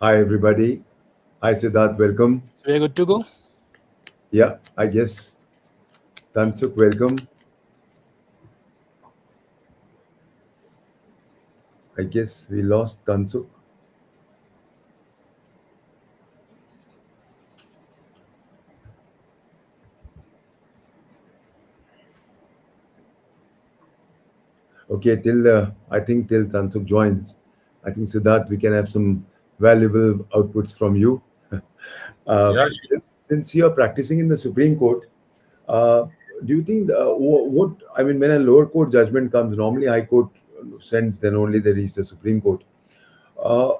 Hi, everybody. Hi, Siddharth. Welcome. So we're good to go. Yeah, I guess. Tansuk, welcome. I guess we lost Tansuk. Okay, I think till Tansuk joins, I think Siddharth, we can have some valuable outputs from you. Uh, Yeah, sure. since you are practicing in the Supreme Court, uh, do you think what I mean when a lower court judgment comes, normally High Court sends, then only they reach the Supreme Court. Uh,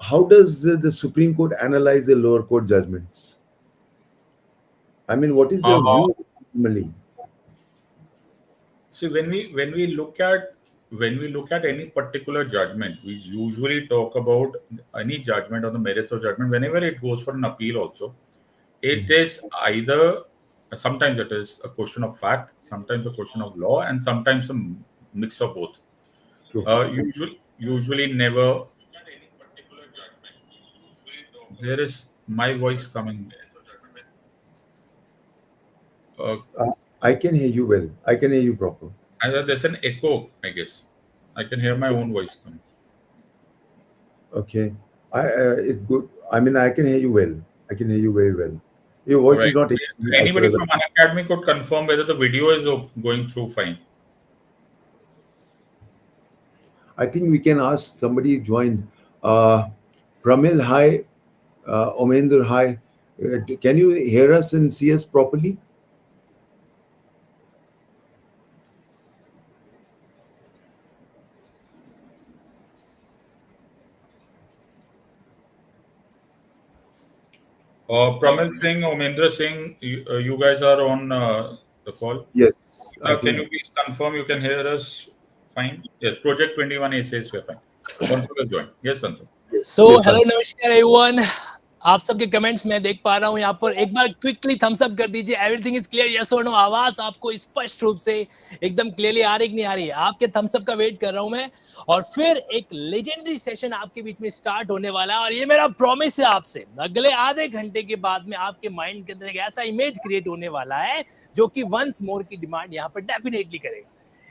how does the Supreme Court analyze the lower court judgments? I mean, what is their Uh, view normally? See, when we look at any particular judgment, we usually talk about any judgment on the merits of judgment. Whenever it goes for an appeal, also, it is either sometimes it is a question of fact, sometimes a question of law, and sometimes a mix of both. True. Usually never. There is my voice coming. Uh, I can hear you well. I can hear you proper. Either there's an echo, I guess. I can hear my own voice coming. Okay. It's good. I mean, I can hear you well. I can hear you very well. Your All voice is right. not as far Anybody as from Unacademy could confirm whether the video is going through fine. I think we can ask somebody joined. Pramil, hi. Omendra, hi. Can you hear us and see us properly? Pramil Singh, Omendra Singh, you guys are on the call. Yes, I Can think. you please confirm you can hear us fine? Yes, Project 21A says we're fine. Tansu has joined. Yes, Tansu. Yes, So yes, hello Tan. नमस्कार everyone. आप सबके comments मैं देख पा रहा हूं यहाँ पर. एक बार क्विकली थम्स अप कर दीजिए. एवरीथिंग इज क्लियर, यस और नो. आवाज आपको स्पष्ट रूप से एकदम क्लियरली आ रही कि नहीं आ रही है? आपके थम्स अप का वेट कर रहा हूं मैं. और फिर एक लेजेंडरी सेशन आपके बीच में स्टार्ट होने वाला है और ये मेरा प्रॉमिस है आपसे. अगले आधे घंटे के बाद में आपके माइंड के अंदर एक ऐसा इमेज क्रिएट होने वाला है जो कि वंस मोर की डिमांड यहाँ पर डेफिनेटली करेगा.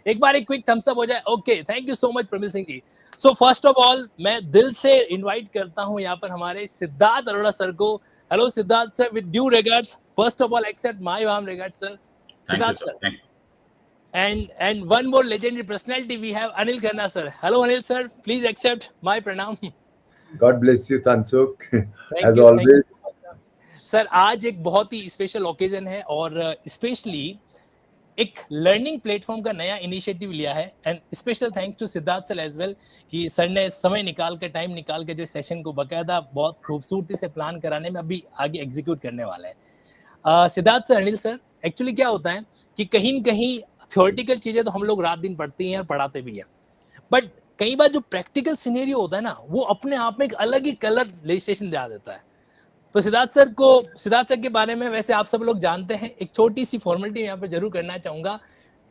एक बार एक क्विक थम्स अप हो जाए. Okay, thank you so much Pramil Singh ji. So first of all मैं दिल से इनवाइट करता हूं यहाँ पर हमारे सिद्धार्थ अरोड़ा सर को. Hello Siddharth sir, with due regards. First of all accept my warm regards sir. Thank you, Siddharth sir. Sir. Thank you. And one more legendary personality we have, Anil Khanna sir. Hello Anil sir, please accept my pranam. God bless you, Tansuk. Thank As you always. So much sir. आज एक बहुत ही special occasion है और specially एक learning platform का नया initiative लिया है. And special thanks to Siddharth sir as well कि सर ने समय निकाल के टाइम निकाल के जो सेशन को बकायदा बहुत खूबसूरती से प्लान कराने में अभी आगे एग्जीक्यूट करने वाला है. Siddharth sir, Anil sir, actually क्या होता है कि कहीं न कहीं थ्योरेटिकल चीजें तो हम लोग रात दिन पढ़ते हैं और पढ़ाते भी हैं, बट कई बार जो प्रैक्टिकल सिनेरियो होता है ना, वो अपने आप में एक अलग ही कलर लेजिस्लेशन दिला देता है. तो सिद्धार्थ सर के बारे में वैसे आप सब लोग जानते हैं. एक छोटी सी फॉर्मेलिटी यहाँ पे जरूर करना चाहूंगा.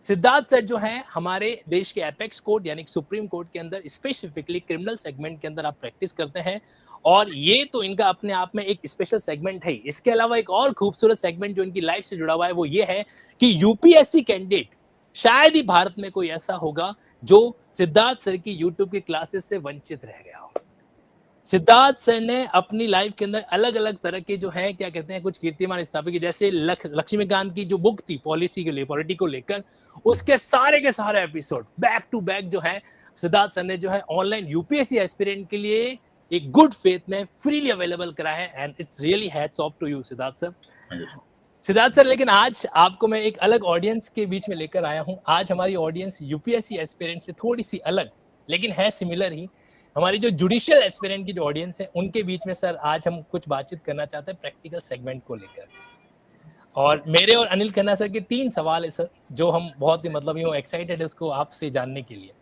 सिद्धार्थ सर जो है हमारे देश के एपेक्स कोर्ट यानी सुप्रीम कोर्ट के अंदर स्पेसिफिकली क्रिमिनल सेगमेंट के अंदर आप प्रैक्टिस करते हैं और ये तो इनका अपने आप में एक स्पेशल सेगमेंट है. इसके अलावा एक और खूबसूरत सेगमेंट जो इनकी लाइफ से जुड़ा हुआ है वो ये है कि यूपीएससी कैंडिडेट शायद ही भारत में कोई ऐसा होगा जो सिद्धार्थ सर की यूट्यूब की क्लासेस से वंचित रह गया हो. सिद्धार्थ सर ने अपनी लाइफ के अंदर अलग अलग तरह के जो है क्या कहते हैं कुछ कीर्तिमान स्थापित किए. जैसे लक्ष्मीकांत की जो बुक थी पॉलिसी के लिए, पॉलिटी को लेकर, उसके सारे एपिसोड बैक टू बैक जो है सिद्धार्थ सर ने जो है ऑनलाइन यूपीएससी एस्पिरेंट के लिए एक गुड फेथ में फ्रीली अवेलेबल करा है. And it's really hats off to you Siddharth sir. Thank you, sir. Siddharth sir, लेकिन आज आपको मैं एक अलग ऑडियंस के बीच में लेकर आया हूं. आज हमारी ऑडियंस यूपीएससी एस्पिरेंट से थोड़ी सी अलग लेकिन है सिमिलर ही. हमारी जो जुडिशियल एस्पिरेंट की जो ऑडियंस है उनके बीच में सर आज हम कुछ बातचीत करना चाहते हैं प्रैक्टिकल सेगमेंट को लेकर. और मेरे और अनिल खन्ना सर के 3 सवाल है सर जो हम बहुत ही मतलब यूं एक्साइटेड है उसको आपसे जानने के लिए.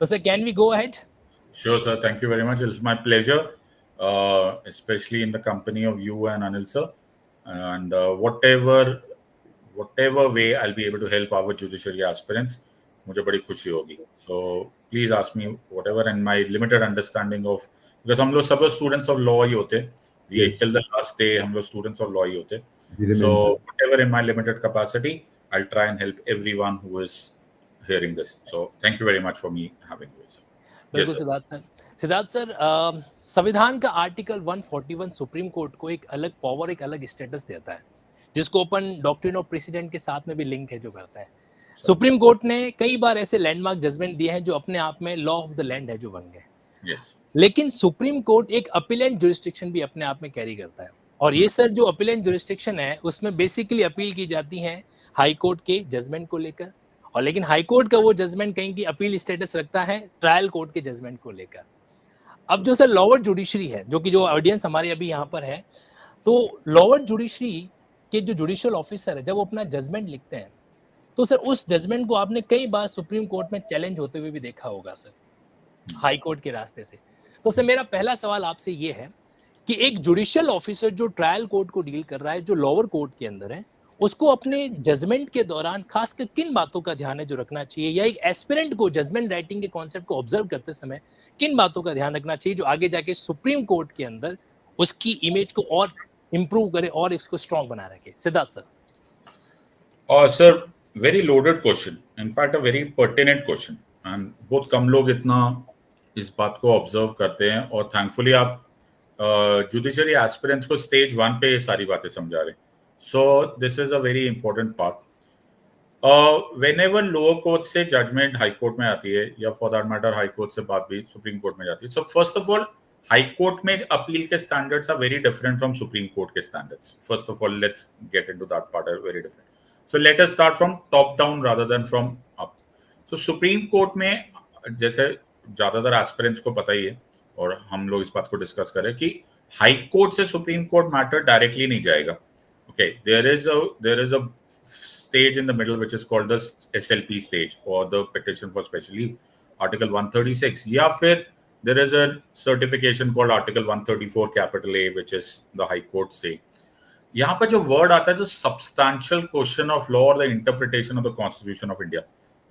तो sir can we go ahead? Sure, sir. Thank you very much. It's my pleasure, especially in the company of you and Anil sir. And whatever way I'll be able to help our judiciary aspirants, मुझे बड़ी खुशी होगी. So please ask me whatever, and my limited understanding of because हम लोग सब लोग students of law ही होते, Yes. Till the last day हम लोग स्टूडेंट्स ऑफ लॉ ही होते. We remain. So whatever in my limited capacity, I'll try and help everyone who is hearing this. So thank you very much for me having you, sir. बिल्कुल Yes, sir. Siddharth sir, संविधान का article 141 supreme court को एक अलग power, एक अलग status देता है, जिसको अपन डॉक्ट्रिन ऑफ प्रेसिडेंट के साथ में भी लिंक है जो करता है. सुप्रीम कोर्ट ने कई बार ऐसे लैंडमार्क जजमेंट दिए हैं जो अपने आप में लॉ ऑफ द लैंड है जो बन गए. Yes. लेकिन सुप्रीम कोर्ट एक अपीलेंट जुरिस्डिक्शन भी अपने आप में कैरी करता है, और ये सर जो अपीलेंट जुरिस्डिक्शन है उसमें बेसिकली अपील की जाती है हाई कोर्ट के जजमेंट को लेकर, और लेकिन हाई कोर्ट का वो जजमेंट कहीं की अपील स्टेटस रखता है ट्रायल कोर्ट के जजमेंट को लेकर. अब जो सर लोअर जुडिशरी है, जो कि जो ऑडियंस हमारे अभी यहाँ पर है, तो लोअर जुडिशरी के जो जुडिशियल ऑफिसर है जब वो अपना जजमेंट लिखते हैं तो सर उस जजमेंट को आपने कई बार सुप्रीम कोर्ट में चैलेंज होते हुए भी देखा होगा सर, हाई कोर्ट के रास्ते से. तो सर मेरा पहला सवाल आपसे ये है कि एक जुडिशियल ऑफिसर जो ट्रायल कोर्ट को डील कर रहा है, जो लोअर कोर्ट के अंदर है, उसको अपने जजमेंट के दौरान खासकर किन बातों का ध्यान है जो रखना चाहिए, या एक एस्पिरेंट को जजमेंट राइटिंग के कॉन्सेप्ट को ऑब्जर्व करते समय किन बातों का ध्यान रखना चाहिए जो आगे जाके सुप्रीम कोर्ट के अंदर उसकी इमेज को और इंप्रूव करे और इसको स्ट्रॉन्ग बना रखे. Siddharth sir. Sir, very loaded question. In fact, a very pertinent question. And बहुत कम लोग इतना इस बात को ऑब्जर्व करते हैं, और थैंकफुली आप जुडिशरी एस्पिरेंट्स को स्टेज 1 पे ये सारी बातें समझा रहे हैं. So this is a very important part. Whenever lower court से जजमेंट हाई कोर्ट में आती है, या for that matter high court से बात भी सुप्रीम कोर्ट में जाती है, so first of all high court में अपील के standards are very different from supreme court के standards. First of all let's get into that part, are very different. So let us start from top down rather than from up. So Supreme Court में जैसे ज्यादातर aspirants को पता ही है, और हम लोग इस बात को डिस्कस करें कि हाई कोर्ट से सुप्रीम कोर्ट मैटर डायरेक्टली नहीं जाएगा. Okay, there is a stage in the middle which is called the SLP stage, or the petition for special leave, Article 136, या फिर there is a certification called Article 134 capital A, which is the High Court say. यहाँ पर जो word आता है, जो substantial question of law और the interpretation of the constitution of India,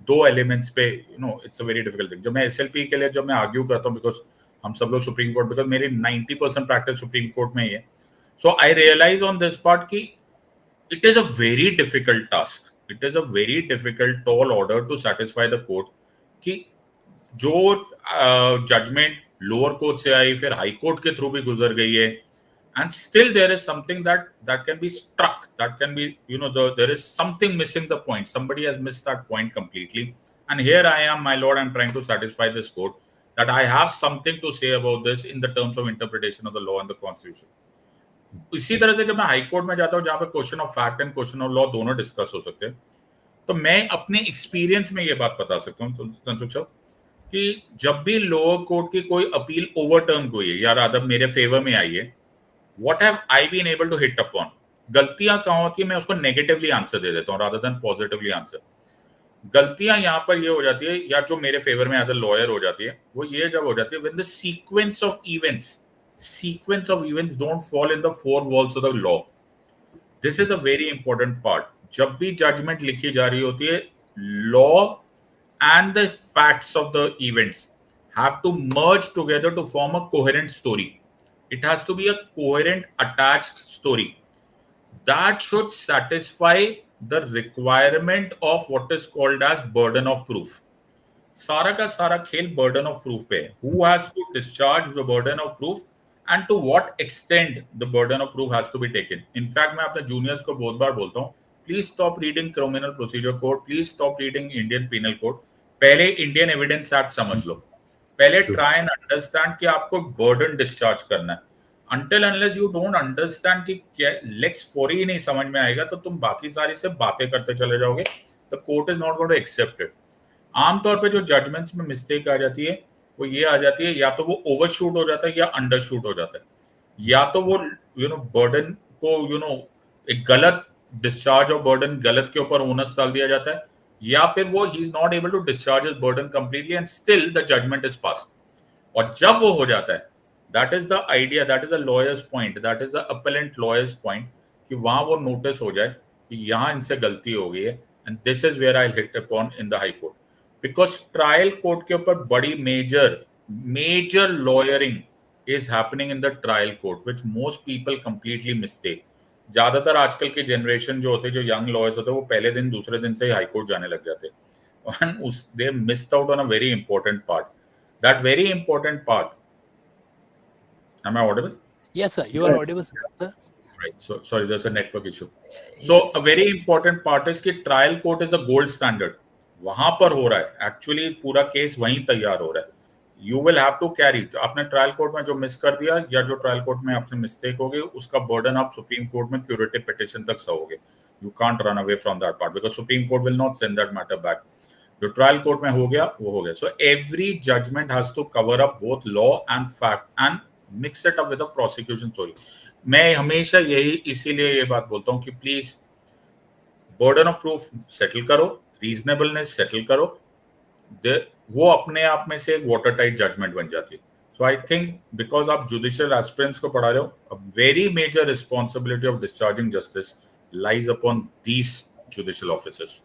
दो एलिमेंट्स पे it's a very difficult thing. जब मैं एसएलपी के लिए जब मैं आर्ग्यू करता हूँ, बिकॉज हम सब लोग सुप्रीम कोर्ट, बिकॉज मेरी 90% प्रैक्टिस सुप्रीम कोर्ट में ही है, so I realise on this part कि it is a very difficult task, it is a very difficult tall order to satisfy the court कि जो जजमेंट लोअर कोर्ट से आई, फिर high court के through भी गुजर गई है, and still there is something that can be struck, that can be, there is something missing the point, somebody has missed that point completely, and here I am, my lord, I'm trying to satisfy this court that I have something to say about this in the terms of interpretation of the law and the constitution. इसी तरह से जब मैं high court में जाता हूँ, जहां पे question of fact and question of law दोनों डिस्कस हो सकते हैं, तो मैं अपने एक्सपीरियंस में ये बात बता सकता हूँ तनसुख साहब कि जब भी लोअर कोर्ट की कोई अपील ओवरटर्न हुई है या रादर मेरे फेवर में आई है, what have I been able to hit upon? गलतियां कहाँ होती है, मैं उसको नेगेटिवली आंसर दे देता हूँ rather than positively आंसर. गलतियां यहाँ पर ये हो जाती है, या जो मेरे फेवर में एज अ लॉयर हो जाती है, वो ये जब हो जाती है when the sequence of events don't fall in the four walls of the law. This is a very important part. जब भी जजमेंट लिखी जा रही होती है, law and the facts of the events have to merge together to form a coherent story. It has to be a coherent, attached story that should satisfy the requirement of what is called as burden of proof. सारा का सारा खेल burden of proof पे है. Who has to discharge the burden of proof and to what extent the burden of proof has to be taken. In fact, मैं अपने juniors को बहुत बार बोलता हूँ, please stop reading criminal procedure code, please stop reading Indian penal code. पहले Indian Evidence Act समझ लो, पहले try and understand कि आपको बर्डन डिस्चार्ज करना है. Until unless you don't understand कि क्या लेक्स 4 ही नहीं समझ में आएगा, तो तुम बाकी सारी से बातें करते चले जाओगे, the court is not going to accept it. आमतौर पे जो जजमेंट्स में मिस्टेक आ जाती है वो ये आ जाती है, या तो वो ओवरशूट हो जाता है या अंडरशूट हो जाता है, या तो वो बर्डन को एक गलत डिस्चार्ज ऑफ बर्डन गलत के ऊपर ओनस डाल दिया जाता है, या फिर वो ही is not able to discharge his burden completely and still the judgement is pass. और जब वो हो जाता है, that is the idea, that is the lawyer's point, that is the appellate lawyer's point, कि वहां वो नोटिस हो जाए कि यहाँ इनसे गलती हो गई है, and this is where I hit upon in the high court, because trial court के ऊपर बड़ी major lawyering is happening in the trial court, which most people completely mistake. ज्यादातर आजकल के जनरेशन जो होते हैं, जो यंग लॉयर्स होते हैं, वो पहले दिन दूसरे दिन से ही हाई कोर्ट जाने लग जाते हैं, and they missed out on a very important part. That very important part. Am I audible? Yes, sir. You are audible, sir. Right. So sorry, there's a network issue. So a very important part is कि trial court is the gold standard. वहां पर हो रहा है actually पूरा case वहीं तैयार हो रहा है. You will have to carry. आपने ट्रायल कोर्ट में जो मिस कर दिया या जो ट्रायल कोर्ट में आपसे मिस्टेक हो गई, उसका बर्डन आप सुप्रीम कोर्ट में क्यूरेटिव पिटिशन तक सहोगे. You can't run away from that part because Supreme Court will not send that matter back. जो ट्रायल कोर्ट में हो गया वो हो गया. So every judgment has to cover up both law and fact and mix it up with a prosecution story. मैं हमेशा यही इसीलिए ये बात बोलता हूँ कि please burden of proof settle करो, रीजनेबलनेस सेटल करो, वो अपने आप में से एक वाटर टाइट जजमेंट बन जाती है. सो आई थिंक बिकॉज आप जुडिशियल एस्पिरेंट्स को पढ़ा रहे हो, a very major responsibility of discharging justice lies upon these judicial officers.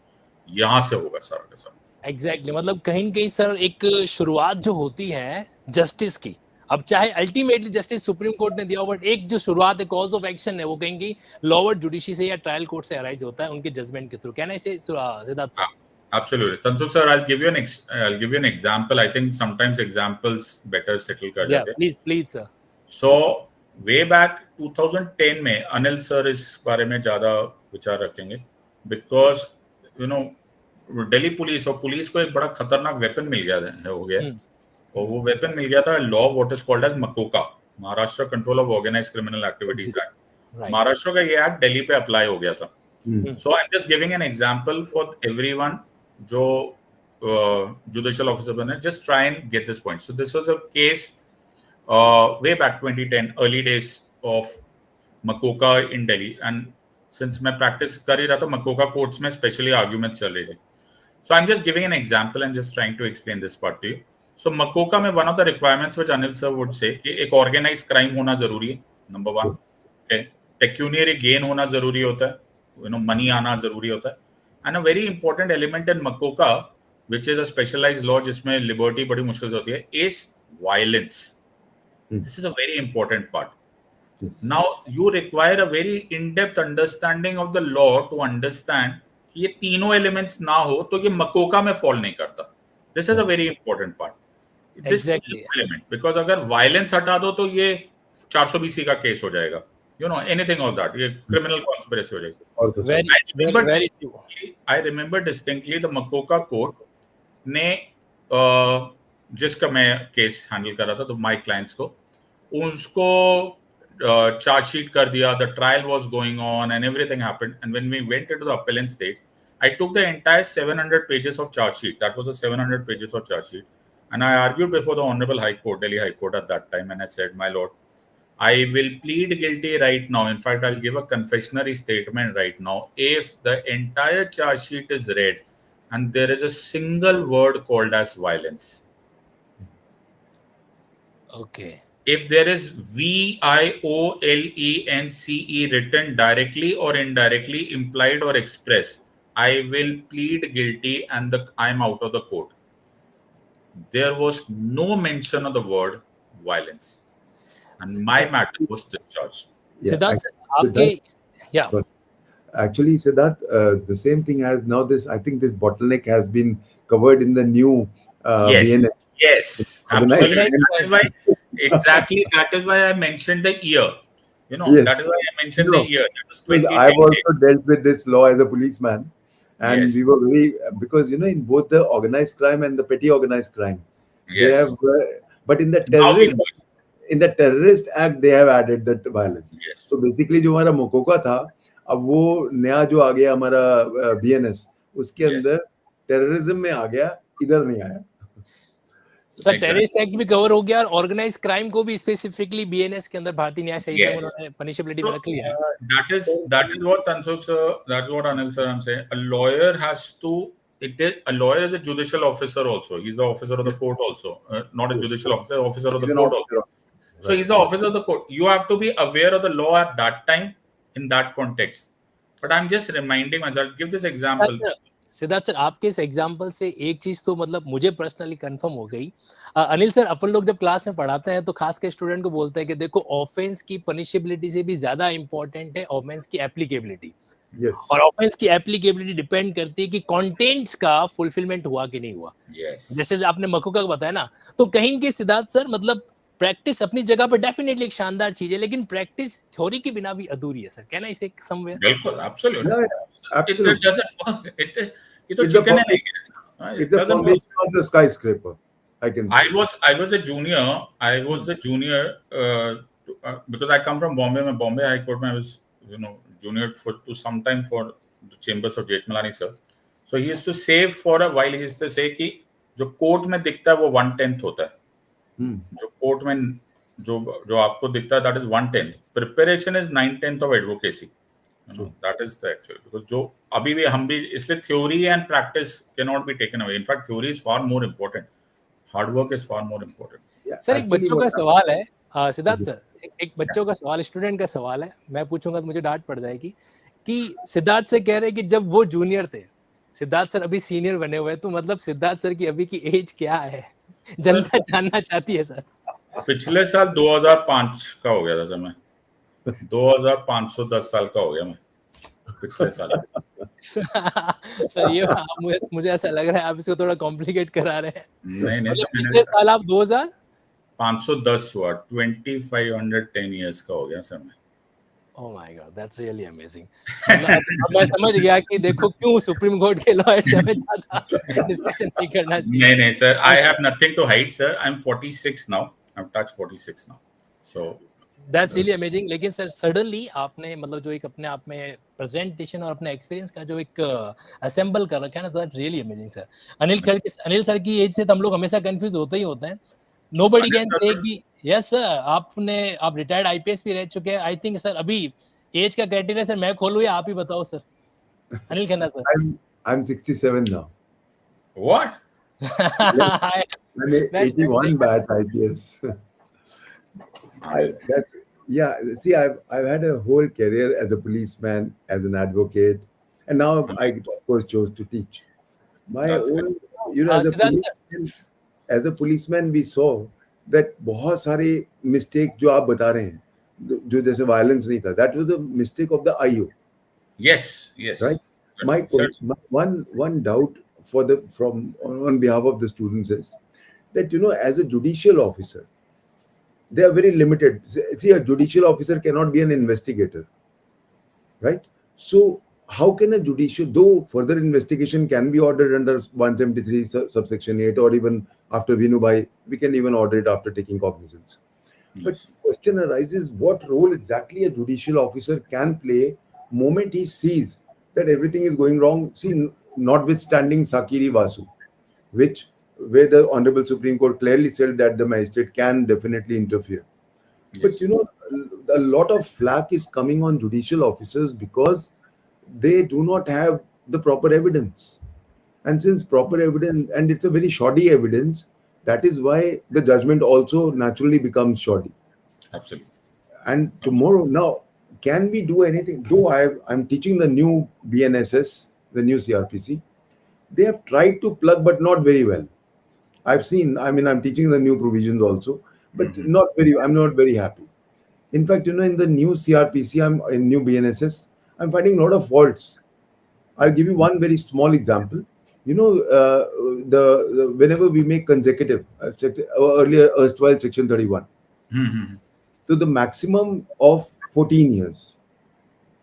यहां से होगा सारा का सारा. एग्जैक्टली, मतलब कहीं न कहीं सर एक शुरुआत जो होती है जस्टिस की, अब चाहे अल्टीमेटली जस्टिस सुप्रीम कोर्ट ने दिया, बट एक जो शुरुआत है, कॉज ऑफ एक्शन है, वो कहीं लोअर जुडिशरी से या ट्रायल कोर्ट से अराइज होता है उनके जजमेंट के थ्रू. कहना इसे Siddharth sir? Absolutely. Tansuk sir, I'll give you an example. I think sometimes examples better settle kar jate. Yeah, please sir. So way back 2010 में अनिल सर इस बारे में ज्यादा विचार रखेंगे because you know Delhi police और पुलिस को एक बड़ा खतरनाक वेपन मिल गया हो गया, और वो वेपन मिल गया था law what is called as MCOCA, Maharashtra control of organised criminal activities act. Maharashtra का ये एक्ट दिल्ली पे अप्लाई हो गया था. So I am just giving an example for everyone जो जुडिशियल ऑफिसर बने, just try and get this point. So this was a case way back 2010 early days of MCOCA in Delhi, and since मैं practice कर ही रहा था MCOCA courts में specially arguments चल रहे थे. So I am just giving an example and just trying to explain this part to you. So MCOCA में one of the requirements which Anil sir would say कि एक ऑर्गेनाइज्ड क्राइम होना जरूरी है, नंबर 1. ओके, पेक्यूनियरी गेन होना जरूरी होता है, यू नो मनी आना जरूरी होता है. And a very important element in MCOCA which is a specialised law जिसमें लिबर्टी बड़ी मुश्किल से होती है, is violence. This is a very important part. Now you require a very in depth understanding of the law to understand ये तीनों elements ना हो तो ये मकोका में फॉल नहीं करता. This is a very important part. This element, because अगर वायलेंस हटा दो तो ये 420 का केस हो जाएगा, you know anything of that, ये क्रिमिनल कॉन्स्पिरेसी हो जाएगी. I remember distinctly the MCOCA court ने जिसका मैं केस हैंडल कर रहा था, तो माय क्लाइंट्स को उसको चार्जशीट कर दिया. The trial was going on and everything happened, and when we went into the appellate stage I took the entire 700 pages of charge sheet. That was a 700 pages of charge sheet. And I argued before the Honorable High Court, Delhi High Court at that time, and I said, my lord, I will plead guilty right now. In fact, I'll give a confessionary statement right now. If the entire charge sheet is read and there is a single word called as violence. Okay. If there is VIOLENCE written directly or indirectly, implied or expressed, I will plead guilty and I'm out of the court. There was no mention of the word violence, and my matter was discharged. Siddharth, Actually, Siddharth, the same thing has now this. I think this bottleneck has been covered in the new yes, BNS. Yes, absolutely. Exactly. That is why I mentioned the year. You know, Yes. that is why I mentioned the year. That was Because 2010. I've also dealt with this law as a policeman, and Yes. we were very, because you know, in both the organized crime and the petty organized crime, they Yes. have, but in the Now we terrorist, know it. in the terrorist act, they have added that violence. Yes. So basically, जो हमारा मोकोका था, अब वो नया जो आ गया हमारा BNS, उसके Yes. अंदर टेररिज्म में आ गया, इधर नहीं आया. सर टेररिस्ट एक्ट भी कवर हो गया और ऑर्गेनाइज्ड क्राइम को भी स्पेसिफिकली बीएनएस के अंदर भारतीय न्याय संहिता में उन्होंने पनिशेबिलिटी में रख लिया है. That is what Tansuk sir, that's what Anil sir I'm saying. A lawyer has to. A lawyer is a judicial officer also. He's the officer of the court also. Not a judicial officer, officer of the court also. So he's the officer of the court. You have to be aware of the law at that time in that context. But I'm just reminding myself. Give this example. Siddharth sir, आपके इस example से एक चीज तो मतलब मुझे personally confirm हो गई। अनिल सर, अपन लोग जब क्लास में पढ़ाते हैं तो खास के स्टूडेंट को बोलते हैं कि देखो, ऑफेंस की पनिशेबिलिटी से भी ज्यादा इंपॉर्टेंट है ऑफेंस की एप्लीकेबिलिटी, Yes. और ऑफेंस की एप्लीकेबिलिटी डिपेंड करती है कि कंटेंट्स का फुलफिलमेंट हुआ कि नहीं हुआ। Yes. जैसे आपने मकुका का बताया ना, तो कहीं के सिद्धार्थ सर मतलब प्रैक्टिस अपनी जगह पर डेफिनेटली एक शानदार चीज है, लेकिन प्रैक्टिस थ्योरी के बिना भी अधूरी है सर, कहना इसे समवेयर। बिल्कुल, absolutely. Yeah, absolutely. It doesn't work. ये तो It's the chicken and foundation, egg है। it's It the doesn't work. foundation of the skyscraper, I can say. I was a junior. I was the junior because I come from Bombay. मैं Bombay High Court में I was junior to some time for the chambers of Jethmalani sir. So he used to say for a while, he used to say कि जो court में दिखता है वो 1/10 होता है, जो कोर्ट में जो आपको दिखता है that is 1/10. Preparation is 9/10 of advocacy. That is the actual, because जो अभी भी हम भी इसलिए theory and practice cannot be taken away. In fact, theory is far more important. Hard work is far more important. Yeah, sir, एक actually बच्चों का what सवाल है, सिद्धार्थ सर, एक बच्चों का सवाल, स्टूडेंट का सवाल है, मैं पूछूंगा तो मुझे डांट पड़ जाएगी कि सिद्धार्थ से कह रहे हैं कि जब वो जूनियर थे, सिद्धार्थ सर अभी सीनियर बने हुए, तो मतलब सिद्धार्थ सर की अभी की एज क्या है, जनता जानना चाहती है सर। पिछले साल 2005 का हो गया था सर, मैं 2510 साल का हो गया मैं पिछले साल। सर ये मुझे ऐसा लग रहा है आप इसको थोड़ा कॉम्प्लिकेट करा रहे हैं। नहीं मतलब पिछले साल आप 510 हुआ, 2510 इयर्स का हो गया सर मैं। Oh my God, that's really amazing. अब मैं समझ गया कि देखो क्यों सुप्रीम कोर्ट के लॉयर से हमें ज्यादा डिस्कशन नहीं करना चाहिए। नहीं sir, I have nothing to hide sir. I'm 46 now. I've touched 46 now. So That's really amazing. लेकिन सर सडनली आपने मतलब जो एक अपने आप में प्रेजेंटेशन और अपने एक्सपीरियंस का जो एक असेंबल कर रखा है ना, तो that's really amazing sir. Anil sir की एज से तो हम लोग हमेशा कंफ्यूज होते ही होते हैं। Nobody can say कि यस सर, आप रिटायर्ड आईपीएस भी रह चुके हैं। आई थिंक सर अभी एज का क्राइटेरिया सर मैं खोलूं या आप ही बताओ sir? Anil Khanna sir. I'm 67 now. what? I'm a 81 batch IPS. See, I've had a whole career as a policeman, as an advocate, and now I of course chose to teach. My That's own, as a policeman, we saw that बहुत सारे mistake जो आप बता रहे हैं, जो जैसे violence नहीं था, that was a mistake of the IO. Yes. Right. My one doubt on behalf of the students is that as a judicial officer, they are very limited. See, a judicial officer cannot be an investigator, right? So how can a judicial, though further investigation can be ordered under 173 subsection 8, or even after Vinubai, we can even order it after taking cognizance. Yes. But the question arises, what role exactly a judicial officer can play moment he sees that everything is going wrong? See, notwithstanding Sakiri Vasu, where the Honorable Supreme Court clearly said that the magistrate can definitely interfere. Yes. But a lot of flack is coming on judicial officers because they do not have the proper evidence. And since proper evidence, and it's a very shoddy evidence, that is why the judgment also naturally becomes shoddy. Absolutely. And tomorrow, now, can we do anything? Though I'm teaching the new BNSS, the new CRPC, they have tried to plug, but not very well. I've seen, I'm teaching the new provisions also, but I'm not very happy. In fact, in the new CRPC, in new BNSS, I'm finding a lot of faults. I'll give you one very small example. Whenever we make consecutive, earlier erstwhile section 31, to the maximum of 14 years.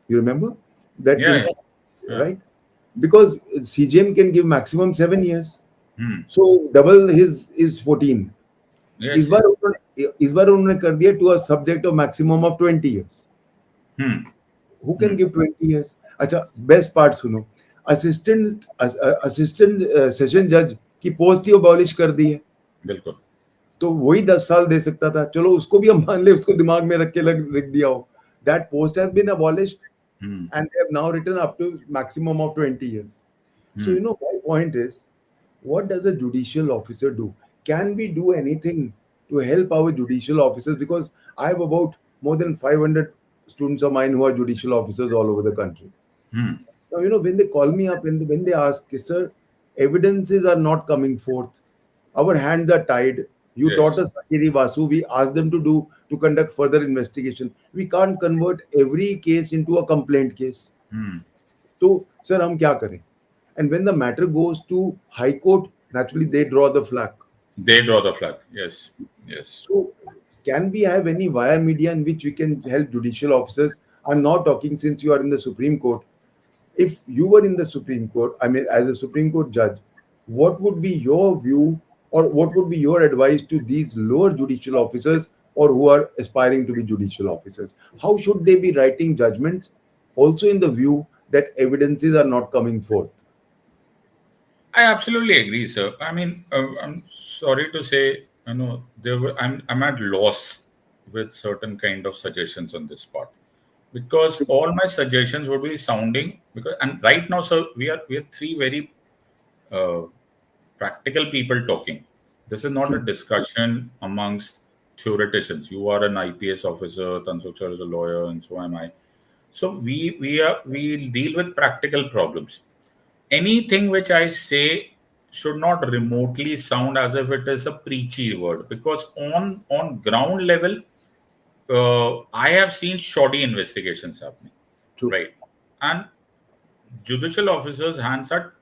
You remember that? Yes. Right? Because CJM can give maximum 7 years. So double is 14. Yes. इस बार उन्होंने कर दिया to a subject of maximum of 20 years. Who can give 20 years? अच्छा, best part सुनो. assistant session जज की post ही abolish कर दी है. बिल्कुल. तो वही 10 साल दे सकता था. चलो उसको भी हम मान ले, उसको दिमाग में रख दिया हो. That post has been abolished and they have now written up to maximum of 20 years. So my point is, what does a judicial officer do? Can we do anything to help our judicial officers? Because I have about more than 500 students of mine who are judicial officers all over the country. Now, when they call me up and when they ask, sir, evidences are not coming forth. Our hands are tied. You taught Yes. us Sakiri Vasu. We asked them to conduct further investigation. We can't convert every case into a complaint case. Hmm. So, sir, हम क्या करें? And when the matter goes to High Court, naturally they draw the flag. They draw the flag. Yes. Yes. So, can we have any via media in which we can help judicial officers? I'm not talking since you are in the Supreme Court. If you were in the Supreme Court, I mean, as a Supreme Court judge, what would be your view or what would be your advice to these lower judicial officers or who are aspiring to be judicial officers? How should they be writing judgments also in the view that evidences are not coming forth? I absolutely agree, sir. I mean, I'm sorry to say, I'm at loss with certain kind of suggestions on this part, because all my suggestions would be sounding, because and right now, sir, we are three very uh, practical people talking. This is not a True, discussion amongst theoreticians. You are an IPS officer, Tansuk sir is a lawyer, and so am I. So we deal with practical problems. Anything which I say should not remotely sound as if it is a preachy word, because on ground level, I have seen shoddy investigations happening, true, right? And judicial officers' hands are,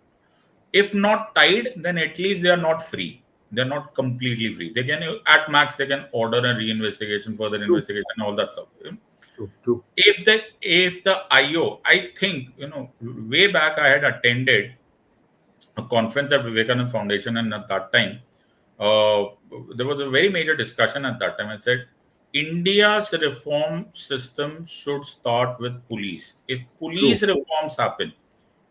if not tied, then at least they are not free. They're not completely free. They can, at max, they can order a reinvestigation, further true, investigation, all that stuff. true, true. If the IO, I think, way back I had attended a conference at Vivekananda Foundation, and at that time, uh, there was a very major discussion at that time. I said, India's reform system should start with police. If True. police reforms happen,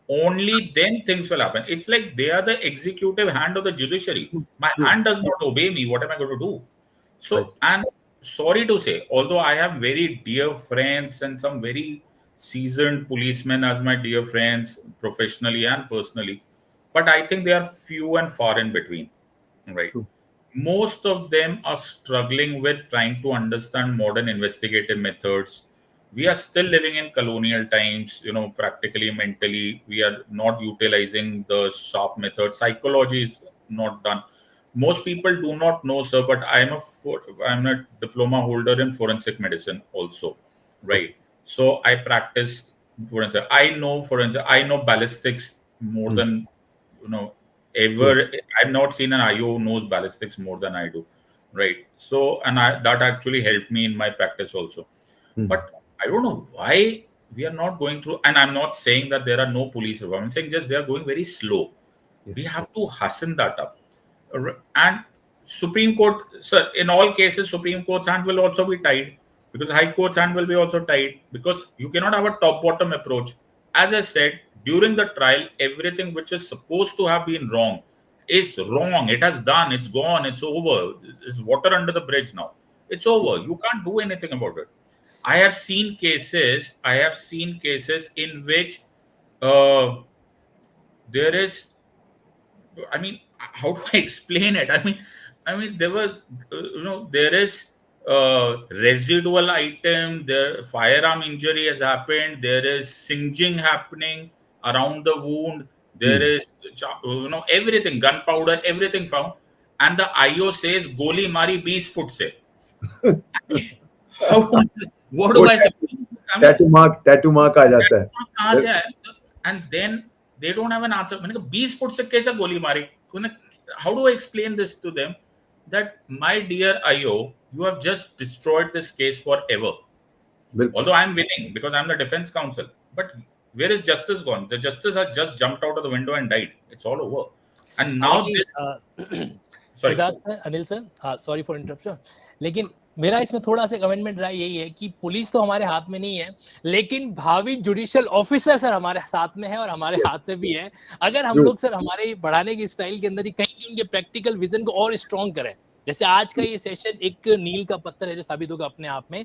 only then things will happen. It's like they are the executive hand of the judiciary. True. My True. hand does not obey me. What am I going to do? Right. So, and sorry to say, although I have very dear friends and some very seasoned policemen as my dear friends, professionally and personally, but I think they are few and far in between, right? True. Most of them are struggling with trying to understand modern investigative methods. We are still living in colonial times, practically, mentally. We are not utilizing the sharp method. Psychology is not done. Most people do not know, sir, but I'm a diploma holder in forensic medicine also, Okay. right? So I practiced forensic. I know forensic. I know ballistics more Hmm. than True. ever. I've not seen an IO who knows ballistics more than I do, right? So, and that actually helped me in my practice also. Hmm. But I don't know why we are not going through. And I'm not saying that there are no police reform. I'm saying just they are going very slow. We Yes. have to hasten that up. And Supreme Court, sir, in all cases, Supreme Court's hand will also be tied, because High Court's hand will be also tied, because you cannot have a top-bottom approach. As I said, during the trial, everything which is supposed to have been wrong is wrong. It has done. It's gone. It's over. It's water under the bridge now. It's over. You can't do anything about it. I have seen cases. I have seen cases in which uh, there is, I mean, how do I explain it? I mean, there were, there is residual item. There, firearm injury has happened. There is singeing happening around the wound. There Hmm. is, everything, gunpowder, everything found, and the IO says, "Goli mari 20 foot se." How? What वो do I say? I mean, tattoo mark आ जाता है. कहाँ से आया? And then they don't have an answer. मैंने कहा 20 foot से कैसे गोली मारी? How do I explain this to them? That my dear IO, you have just destroyed this case forever. बिल्कुल. Although I'm winning because I'm the defense counsel, but where is justice gone? The justice has just jumped out of the window and died. It's all over. And now हालांकि this, sorry. Siddharth sir, Anil sir, sorry for interruption, लेकिन मेरा इसमें थोड़ा सा कमेंटमेंट राय यही है कि police तो हमारे हाथ में नहीं है, लेकिन भावी जुडिशियल ऑफिसर सर हमारे साथ में है और हमारे Yes. हाथ में भी है. अगर हम True. लोग सर हमारे बढ़ाने की स्टाइल के अंदर ही कहीं उनके प्रैक्टिकल विजन को और स्ट्रॉन्ग करें, जैसे आज का ये सेशन एक नील का पत्थर है जो साबित होगा अपने आप में,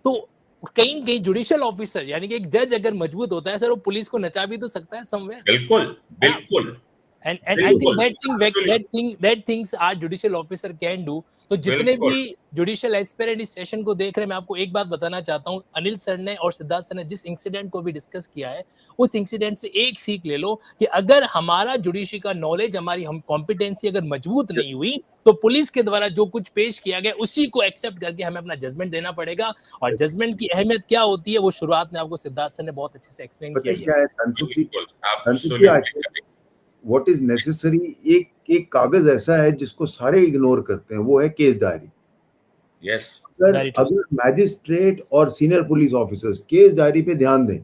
तो कहीं जुडिशियल ऑफिसर यानी कि एक जज अगर मजबूत होता है सर, वो पुलिस को नचा भी तो सकता है समवेयर. बिल्कुल, बिल्कुल. and I think that things our judicial officer can do. तो जितने भी जुडिशियल एस्पिरेंट इस सेशन को देख रहे हैं, मैं आपको एक बात बताना चाहता हूँ, अनिल सर ने और सिद्धार्थ सर ने जिस इंसिडेंट को भी डिस्कस किया है, उस इंसिडेंट से एक सीख ले लो कि अगर हमारा जुडिशरी का नॉलेज, हमारी हम कॉम्पिटेंसी अगर मजबूत नहीं हुई, तो पुलिस के द्वारा जो कुछ पेश किया गया उसी को एक्सेप्ट करके हमें अपना जजमेंट देना पड़ेगा। और जजमेंट की अहमियत क्या होती है वो शुरुआत में आपको सिद्धार्थ सर ने बहुत अच्छे से एक्सप्लेन किया है। व्हाट इज नेसेसरी, एक कागज ऐसा है जिसको सारे इग्नोर करते हैं, वो है केस डायरी। यस, अगर मैजिस्ट्रेट और senior police officers case diary पे ध्यान दें,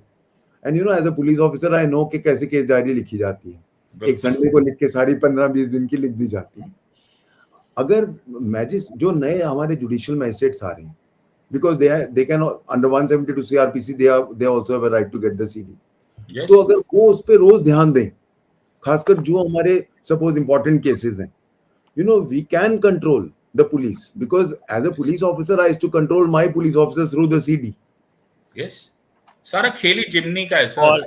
and you know as a police officer I know कि कैसे केस डायरी लिखी जाती है, एक संडे को लिख के सारी 15-20 दिन की लिख दी जाती है। अगर जो नए हमारे जुडिशियल मैजिस्ट्रेट्स आ रहे हैं, because they can under 172 CrPC they also have a right to get the CD, तो अगर वो उस पे रोज ध्यान दें, खासकर जो हमारे सपोज इंपॉर्टेंट केसेस हैं, you know we can control the police, because as a police officer I used to control my police officer through the CD. Yes, सारा खेल ही जिम्नी का है सर। और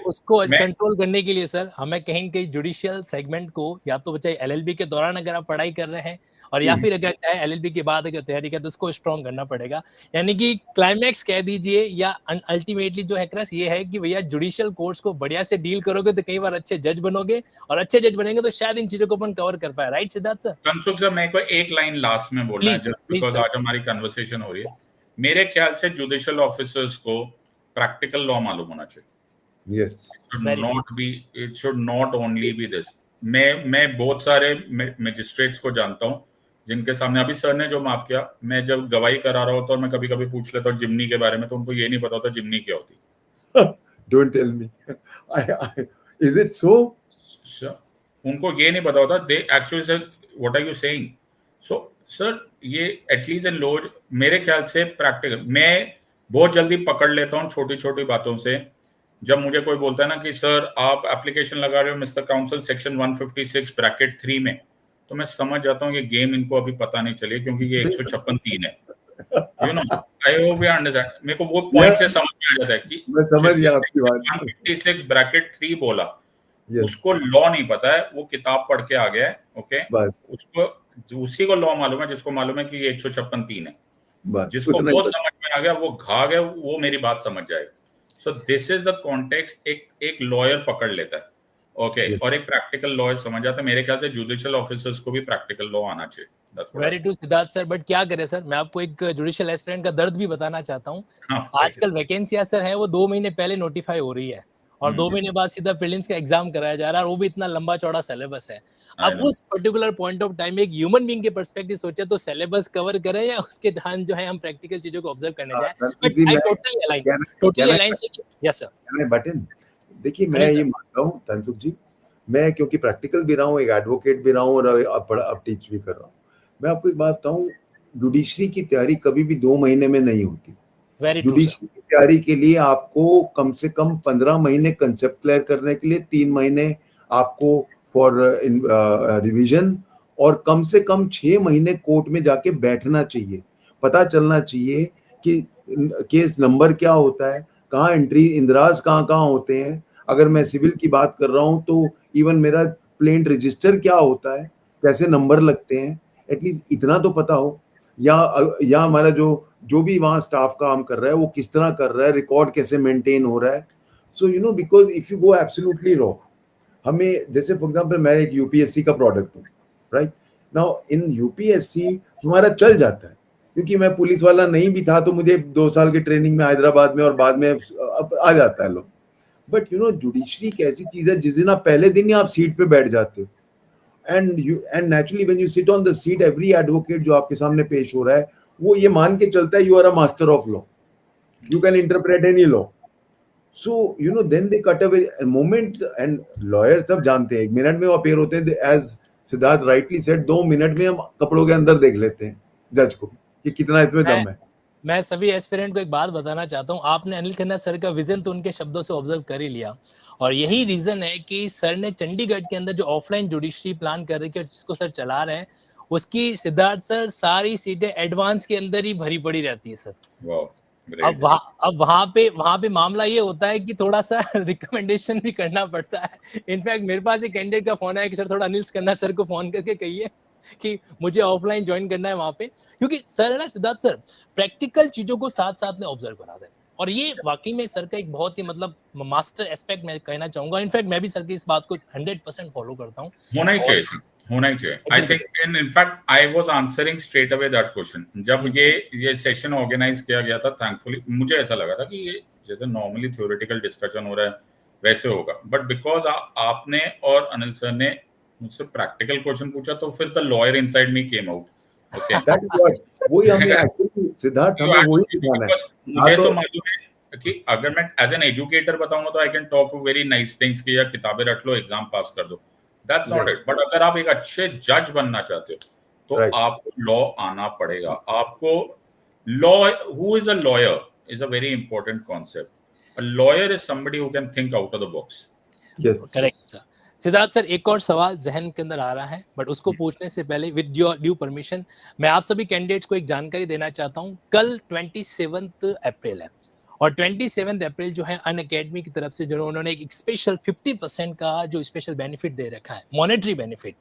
उसको कंट्रोल करने के लिए सर हमें कहीं न कहीं जुडिशियल सेगमेंट को, या तो बच्चे एलएलबी के दौरान अगर आप पढ़ाई कर रहे हैं, और या फिर अगर चाहे एलएलबी के बाद अगर तैयारी कर, तो उसको स्ट्रॉन्ग करना पड़ेगा। यानी कि क्लाइमैक्स कह दीजिए, या अल्टीमेटली जो है क्रस ये है कि भैया जुडिशियल कोर्ट्स को बढ़िया से डील करोगे तो कई बार अच्छे जज बनोगे, और अच्छे जज बनेंगे तो शायद इन चीजों को अपन कवर कर पाए। Right Siddharth sir? कंसुख सर, मैं को एक लाइन लास्ट में बोलना है, जस्ट बिकॉज़ आज हमारी कन्वर्सेशन हो रही है। मेरे ख्याल से जुडिशियल ऑफिसर्स को प्रैक्टिकल लॉ मालूम होना चाहिए। Yes, it should not only be this. मैं बहुत सारे मैजिस्ट्रेट्स को जानता हूं जिनके सामने अभी सर ने जो माफ किया, मैं जब गवाही करा रहा होता और मैं कभी कभी पूछ लेता हूँ जिम्नी के बारे में, तो उनको ये नहीं पता होता जिम्नी क्या होती। Don't tell me, is it so? उनको ये नहीं पता होता, they actually sir what are you saying. So sir ये एटलीस्ट इन लॉ मेरे ख्याल से प्रैक्टिकल, मैं बहुत जल्दी पकड़ लेता हूँ छोटी छोटी बातों से। जब मुझे कोई बोलता है ना कि सर आप एप्लीकेशन लगा रहे हो मिस्टर काउंसिल सेक्शन 156 ब्रैकेट 3 में, तो मैं समझ जाता हूँ ये गेम इनको अभी पता नहीं चली, क्योंकि ये 156(3) है। You know, I hope you understand. मेरे को वो पॉइंट से समझ में आ जाता है कि मैं समझ गया आपकी बात। 156 ब्रैकेट 3 बोला, उसको लॉ नहीं पता है, वो किताब पढ़ के आ गया है। ओके, उसको उसी को लॉ मालूम है जिसको मालूम है कि ये 156(3) है। जिसको वो समझ में आ गया, वो घा गया, वो मेरी बात समझ जाएगा। सो दिस इज द कॉन्टेक्स्ट। एक लॉयर पकड़ लेता है, ओके, और एक प्रैक्टिकल लॉयर समझ जाता है। मेरे ख्याल से जुडिशियल ऑफिसर्स को भी प्रैक्टिकल लॉ आना चाहिए। Very true Siddharth sir, but क्या करें सर, मैं आपको एक जुडिशियल एस्पिरेंट का दर्द भी बताना चाहता हूँ। आजकल वैकेंसियां सर है वो 2 महीने पहले नोटिफाई हो रही है, और 2 महीने बाद सीधा प्रीलिम्स का एग्जाम कराया जा रहा है, और वो भी इतना लंबा चौड़ा सिलेबस है। अब उस पर्टिकुलर पॉइंट ऑफ टाइम एक ह्यूमन बीइंग के पर्सपेक्टिव सोचे तो सिलेबस कवर करें, या उसके टाइम जो है हम प्रैक्टिकल चीजों को ऑब्जर्व करने जाएं। But I totally align yes sir. But देखिए, मैं ये मानता हूँ तंसुख जी, मैं क्योंकि प्रैक्टिकल भी रहा हूँ, एक एडवोकेट भी रहा हूँ, और अब टीच भी कर रहा हूँ। मैं आपको एक बात बताऊँ, जुडिशरी की तैयारी कभी भी 2 महीने में नहीं होती। जुडिशरी की तैयारी के लिए आपको कम से कम 15 महीने कंसेप्ट क्लियर करने के लिए, 3 महीने आपको फॉर रिवीजन, और कम से कम 6 महीने कोर्ट में जाके बैठना चाहिए। पता चलना चाहिए कि केस नंबर क्या होता है, कहाँ एंट्री इंदिराज कहाँ होते हैं। अगर मैं सिविल की बात कर रहा हूँ तो इवन मेरा प्लेंट रजिस्टर क्या होता है, कैसे नंबर लगते हैं, एटलीस्ट इतना तो पता हो। या हमारा जो भी वहाँ स्टाफ काम कर रहा है वो किस तरह कर रहा है, रिकॉर्ड कैसे मेंटेन हो रहा है। So you know, because if you go absolutely raw, हमें जैसे फॉर एग्जांपल मैं एक यूपीएससी का प्रोडक्ट हूँ, राइट नाउ इन यूपीएससी हमारा चल जाता है, क्योंकि मैं पुलिस वाला नहीं भी था तो मुझे 2 साल की ट्रेनिंग में हैदराबाद में और बाद में आ जाता है लोग। बट यू नो, जुडिशरी एक ऐसी चीज है जिस दिन आप पहले दिन ही आप सीट पे बैठ जाते हो, and naturally when you sit on the seat, every advocate जो आपके सामने पेश हो रहा है वो ये मान के चलता है you are a master of law, you can interpret any law. So you know, then they cut away a moment, and lawyers सब जानते हैं 1 मिनट में वो अपेयर होते हैं। as Siddharth rightly said, 2 minute में हम कपड़ों के अंदर देख लेते हैं जज को कि कितना इसमें दम है। मैं सभी एस्पिरेंट को एक बात बताना चाहता हूँ, आपने अनिल खन्ना सर का विजन तो उनके शब्दों से ऑब्जर्व कर ही लिया, और यही रीजन है कि सर ने चंडीगढ़ के अंदर जो ऑफलाइन जुडिशरी प्लान कर रही है, जिसको सर चला रहे हैं, उसकी सिद्धार्थ सर सारी सीटें एडवांस के अंदर ही भरी पड़ी रहती है सर। Great. अब वहां पे मामला ये होता है कि थोड़ा सा रिकमेंडेशन भी करना पड़ता है। इनफैक्ट मेरे पास एक कैंडिडेट का फोन आया कि सर थोड़ा अनिल खन्ना सर को फोन करके कहिए कि मुझे ऑफलाइन ज्वाइन करना है वहां पे, क्योंकि सर है ना सिद्धार्थ सर, प्रैक्टिकल चीजों को साथ साथ में ऑब्जर्व करा दें, और ये वाकई में सर का एक बहुत ही मतलब मास्टर एस्पेक्ट मैं कहना चाहूंगा। इनफैक्ट मैं भी सर की इस बात को 100% फॉलो करता हूँ। होना ही चाहिए सर, होना ही चाहिए। I think in fact I was answering straight away that question जब ये सेशन ऑर्गेनाइज किया गया था। थैंकफुली मुझे ऐसा लगा था कि ये जैसे नॉर्मली थ्योरेटिकल डिस्कशन हो रहा है वैसे होगा, बट बिकॉज आपने और अनिल सर ने मुझसे प्रैक्टिकल क्वेश्चन पूछा तो फिर the lawyer inside me came out. Okay, that is what, वही हमें एक्चुअली सिद्धार्थ हमें वही दिखाना है। मुझे तो मालूम है कि अगर मैं एज एन एजुकेटर बताऊंगा तो I can talk very nice things कि या किताबें रट लो एग्जाम पास कर दो, दैट्स नॉट इट। बट अगर आप एक अच्छे जज बनना चाहते हो तो आपको लॉ आना पड़ेगा। आपको law, who is a lawyer is a very important concept. A lawyer is somebody who can think out of the box. Yes, correct sir. Siddharth sir, एक और सवाल जहन के अंदर आ रहा है, बट उसको पूछने से पहले विद योर ड्यू परमिशन मैं आप सभी कैंडिडेट्स को एक जानकारी देना चाहता हूं। कल 27 अप्रैल है, और 27 अप्रैल जो है अनअकैडमी की तरफ से जो उन्होंने एक स्पेशल 50% का जो स्पेशल बेनिफिट दे रखा है, मॉनेटरी बेनिफिट,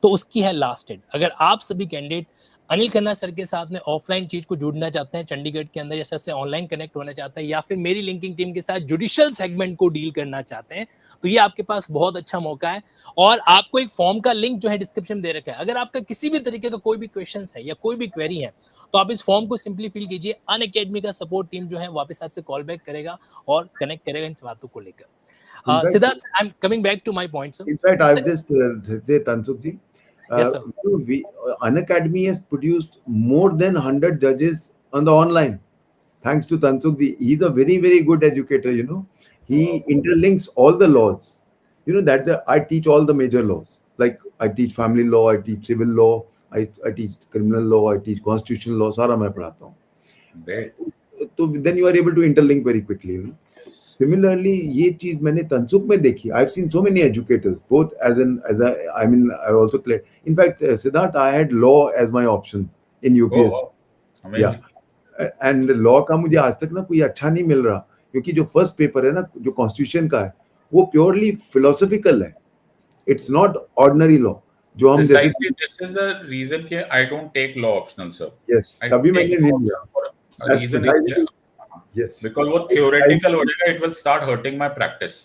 तो उसकी है लास्ट डेट। अगर आप सभी कैंडिडेट अनिल खन्ना सर के साथ में ऑफलाइन चीज को जुड़ना चाहते हैं चंडीगढ़ के अंदर, या सर से ऑनलाइन कनेक्ट होना चाहते हैं, या फिर मेरी लिंकिंग टीम के साथ जुडिशियल सेगमेंट को डील करना चाहते हैं, तो ये आपके पास बहुत अच्छा मौका है। और आपको एक फॉर्म का लिंक जो है डिस्क्रिप्शन दे रखा है। अगर आपका किसी भी तरीके का कोई भी क्वेश्चन है या कोई भी क्वेरी है तो आप इस फॉर्म को सिंपली फिल कीजिए। अनअकैडमी का सपोर्ट टीम जो है वापस आपसे कॉल बैक करेगा और कनेक्ट करेगा इन बातों को लेकर। Siddharth, I am coming back to my point sir. in fact I'll just say Tansukh ji, Yes, sir. Unacademy has produced more than 100 judges on the online, thanks to Tansukh ji. He's a very, very good educator, you know. He interlinks all the laws. You know, I teach all the major laws. Like I teach family law, I teach civil law, I teach criminal law, I teach constitutional law, सारा मैं पढ़ाता हूँ. तो then you are able to interlink very quickly, you know. Similarly, ये चीज मैंने तनसुख में देखी. I've seen so many educators, both I mean, I also cleared. In fact, Siddharth, I had law as my option in UPSC. Oh, wow. Yeah, and law का मुझे आज तक ना कोई अच्छा नहीं मिल रहा, क्योंकि जो फर्स्ट पेपर है ना, जो कॉन्स्टिट्यूशन का है, वो प्योरली फिलोसफिकल है. It's not ordinary law. जो हम जैसे this is the reason कि I don't take law optional, sir. Yes, तभी मैंने नहीं लिया. Reason is clear. Yes. Because वो theoretical हो जाएगा, it will start hurting my practice.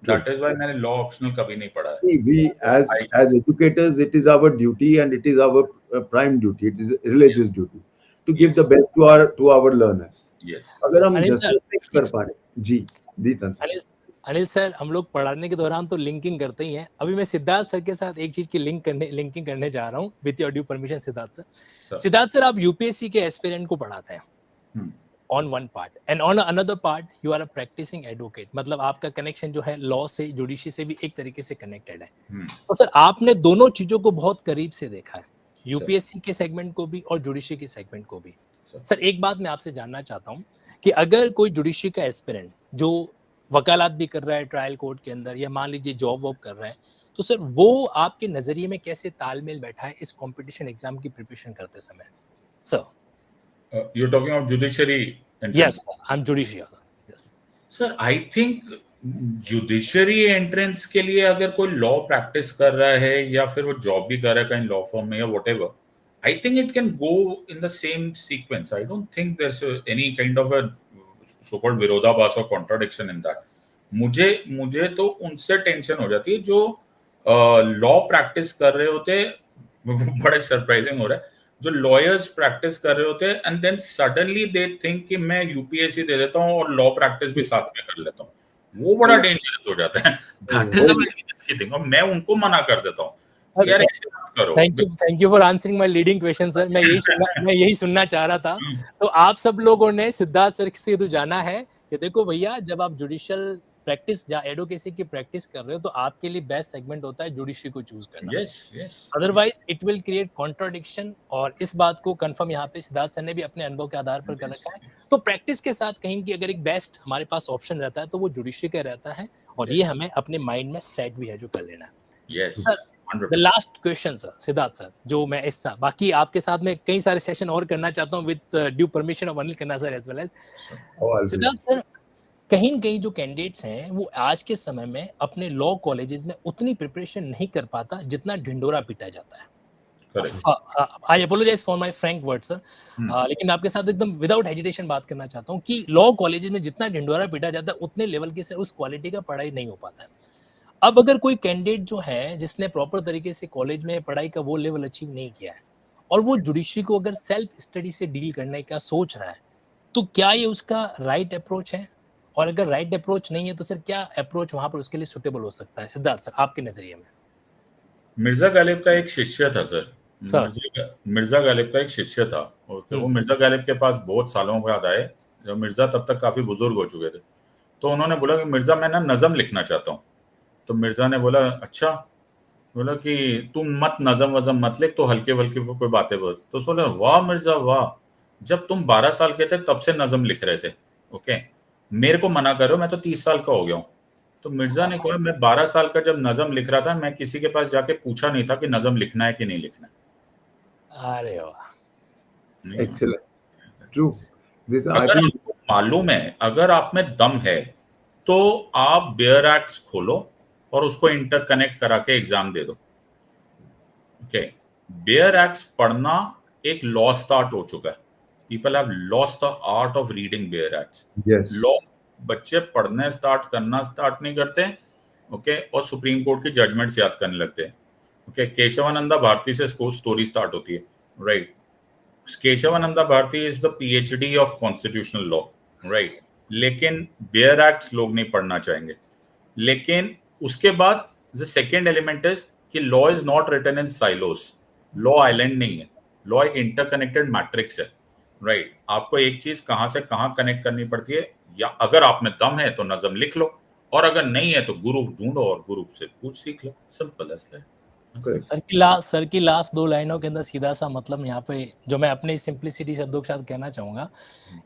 That is why मैंने law optional कभी नहीं पढ़ा है. We as educators, it is our duty and it is our prime duty. It is a religious duty to give the best to our learners. Yes. अगर हम justice नहीं कर पा रहे, जी तंसुख. अनिल सर, हम लोग पढ़ाने के दौरान तो लिंकिंग करते ही हैं। अभी मैं सिद्धार्थ सर के साथ एक चीज की लिंकिंग करने जा रहा हूँ with your due permission Siddharth sir. Siddharth sir, आप यूपीएससी के एस्पिरेंट को पढ़ाते हैं on one part and on another part you are a practicing advocate, मतलब आपका कनेक्शन जो है लॉ से, जुडिशरी से भी एक तरीके से कनेक्टेड है। तो सर, आपने दोनों चीजों को बहुत करीब से देखा है, यूपीएससी के सेगमेंट को भी और जुडिशरी के सेगमेंट को भी। सर, एक बात मैं आपसे जानना चाहता हूँ कि अगर कोई जुडिशरी का एस्पिरेंट जो वकालत भी कर रहा है ट्रायल कोर्ट के अंदर, या मान लीजिए जॉब वॉब कर रहा है, तो सर वो आपके नजरिए में कैसे तालमेल बैठा है इस कंपटीशन एग्जाम की प्रिपरेशन करते समय? Sir, you're talking of judiciary entrance? Yes, I'm judiciary. Yes. Sir, I think judiciary entrance के लिए अगर कोई law practice कर रहा है या फिर वो job भी कर रहा है कहीं law firm में या whatever, I think it can go in the same sequence. I don't think there's any kind of a so-called विरोधाभास or contradiction in that. मुझे तो उनसे टेंशन हो जाती है जो law practice कर रहे होते, बड़े सरप्राइजिंग हो रहा है, जो लॉयर्स प्रैक्टिस कर रहे होते हैं and then suddenly they think कि मैं यूपीएससी दे देता हूं और लॉ प्रैक्टिस भी साथ में कर लेता हूं, वो बड़ा डेंजरस हो जाता है. That is a very risky thing. और मैं उनको मना कर देता हूं, यार ऐसे मत करो. Thank you for answering my leading question sir. मैं यही सुनना चाह रहा था. तो आप सब लोगों ने सिद्धार्थ सर से तो जाना है कि देखो भैया, जब आप जुडिशियल प्रैक्टिस या एडवोकेसी की प्रैक्टिस कर रहे हो तो आपके लिए बेस्ट सेगमेंट होता है जुडिशरी को चूज करना. Yes. Otherwise it will create contradiction, और इस बात को कंफर्म यहाँ पे सिद्धार्थ सर ने भी अपने अनुभव के आधार पर कर रखा है. तो प्रैक्टिस के साथ कहीं कि अगर एक बेस्ट हमारे पास ऑप्शन रहता है तो वो जुडिशरी का रहता है, और ये हमें अपने माइंड में सेट भी है जो कर लेना है. Yes, the last question sir, Siddharth sir, जो मैं इस बाकी आपके साथ में कई सारे सेशन और करना चाहता हूँ with due permission of Anil Khanna sir as well as. Siddharth sir, कहीं न कहीं जो कैंडिडेट्स हैं वो आज के समय में अपने लॉ कॉलेजेस में उतनी प्रिपरेशन नहीं कर पाता जितना ढिंडोरा पीटा जाता है। I apologise for my frank word sir, लेकिन आपके साथ एकदम विदाउट हेजिटेशन बात करना चाहता हूँ कि लॉ कॉलेजेस में जितना ढिंडोरा पीटा जाता है उतने लेवल के से उस क्वालिटी का पढ़ाई नहीं हो पाता है। अब अगर कोई कैंडिडेट जो है जिसने प्रॉपर तरीके से कॉलेज में पढ़ाई का वो लेवल अचीव नहीं किया है और वो जुडिशरी को अगर सेल्फ स्टडी से डील करने का सोच रहा है, तो क्या ये उसका राइट अप्रोच है? और अगर राइट अप्रोच नहीं है तो सर क्या अप्रोच वहां पर उसके लिए सुटेबल हो सकता है? सिद्धार्थ सर, आपके नजरिए में। मिर्जा गालिब का एक शिष्य था सर, मिर्जा गालिब का एक शिष्य था, और वो मिर्जा गालिब के पास बहुत सालों बाद आए जब मिर्जा तब तक काफी बुजुर्ग हो चुके थे। तो उन्होंने बोला कि मिर्जा मैं ना नज़म लिखना चाहता हूँ। तो मिर्जा ने बोला अच्छा, बोला कि तुम मत नज़म वज़म मत लिख, तो हल्के हल्के कोई बातें बोल। तो बोला वाह मिर्जा वाह, जब तुम 12 साल के थे तब से नज़म लिख रहे थे, ओके, मेरे को मना करो, मैं तो 30 साल का हो गया हूँ। तो मिर्जा ने कहा मैं 12 साल का जब नज़म लिख रहा था, मैं किसी के पास जाके पूछा नहीं था कि नज़म लिखना है कि नहीं लिखना है। अरे वाह, एक्सीलेंट, ट्रू। दिस आई अगर थिंक आपको मालूम है, अगर आप में दम है, तो आप बेयर एक्ट्स खोलो और उसको इंटरकनेक्ट करा के एग्जाम दे दो। ओके, बेयर एक्ट्स पढ़ना एक लॉ स्टार्ट हो चुका है। People have lost the art of reading bear acts. Law बच्चे पढ़ने करना स्टार्ट नहीं करते, ओके, और सुप्रीम कोर्ट की जजमेंट्स याद करने लगते हैं। ओके, केशवानंदा भारती से स्टोरी स्टार्ट होती है, right. Keshavananda Bharati is the PhD of constitutional law, right. लेकिन बेयर एक्ट्स लोग नहीं पढ़ना चाहेंगे। लेकिन उसके बाद द सेकेंड एलिमेंट इज कि law is not written in silos. Law island नहीं है, लॉ एक इंटरकनेक्टेड मैट्रिक्स है, राइट। आपको एक चीज कहां से कहां कनेक्ट करनी पड़ती है, या अगर आप में दम है तो नज़म लिख लो, और अगर नहीं है तो गुरु ढूंढो और गुरु से पूछ सीख लो। Simple as that. सर की लास्ट 2 लाइनों के अंदर सीधा सा मतलब यहाँ पे जो मैं अपने सिंप्लिसिटी शब्दों के साथ कहना चाहूंगा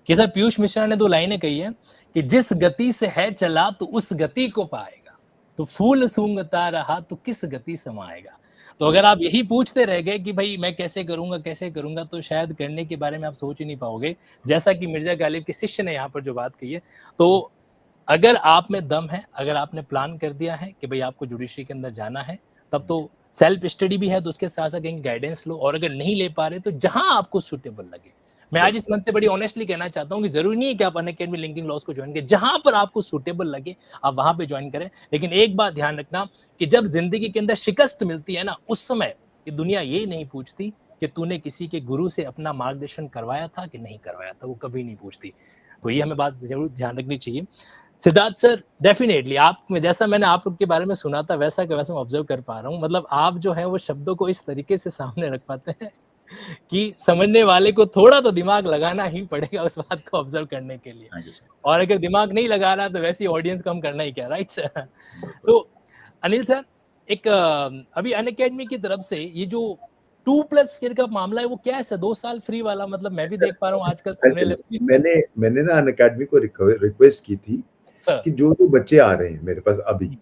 कि सर पीयूष मिश्रा ने 2 लाइनें कही है कि जिस गति से है चला तो उस गति को पाएगा, तो फूल सूंघता रहा तो किस गति समाएगा। तो अगर आप यही पूछते रह गए कि भाई मैं कैसे करूंगा, तो शायद करने के बारे में आप सोच ही नहीं पाओगे। जैसा कि मिर्जा गालिब के शिष्य ने यहाँ पर जो बात कही है, तो अगर आप में दम है, अगर आपने प्लान कर दिया है कि भाई आपको जुडिशरी के अंदर जाना है, तब तो सेल्फ स्टडी भी है, तो उसके साथ साथ कहीं गाइडेंस लो, और अगर नहीं ले पा रहे तो जहां आपको सुटेबल लगे। मैं आज इस मंच से बड़ी ऑनेस्टली कहना चाहता हूं कि जरूरी नहीं है कि आप अनअकैडमी लिंकिंग लॉस को ज्वाइन करें, जहां पर आपको सुटेबल लगे आप वहां पे ज्वाइन करें। लेकिन एक बात ध्यान रखना कि जब जिंदगी के अंदर शिकस्त मिलती है ना, उस समय ये दुनिया ये नहीं पूछती कि तूने किसी के गुरु से अपना मार्गदर्शन करवाया था कि नहीं करवाया था, वो कभी नहीं पूछती। तो ये हमें बात जरूर ध्यान रखनी चाहिए। सिद्धार्थ सर, डेफिनेटली आप में जैसा मैंने आप लोग के बारे में सुना था वैसा का वैसा मैं ऑब्जर्व कर पा रहा हूँ। मतलब आप जो है वो शब्दों को इस तरीके से सामने रख पाते हैं कि समझने वाले को थोड़ा तो दिमाग लगाना ही पड़ेगा उस बात को ऑब्जर्व करने के लिए, और अगर दिमाग नहीं लगा रहा तो वैसी ऑडियंस को हम करना ही क्या, राइट सर। तो अनिल सर, एक अभी अनअकैडमी की तरफ से ये जो 2+ ईयर का मामला है वो क्या है सर? 2 साल फ्री वाला, मतलब मैं भी देख पा रहा हूँ आजकल मैंने ना अनअकैडमी को रिक्वेस्ट की थी कि जो बच्चे आ रहे हैं मेरे पास अभी,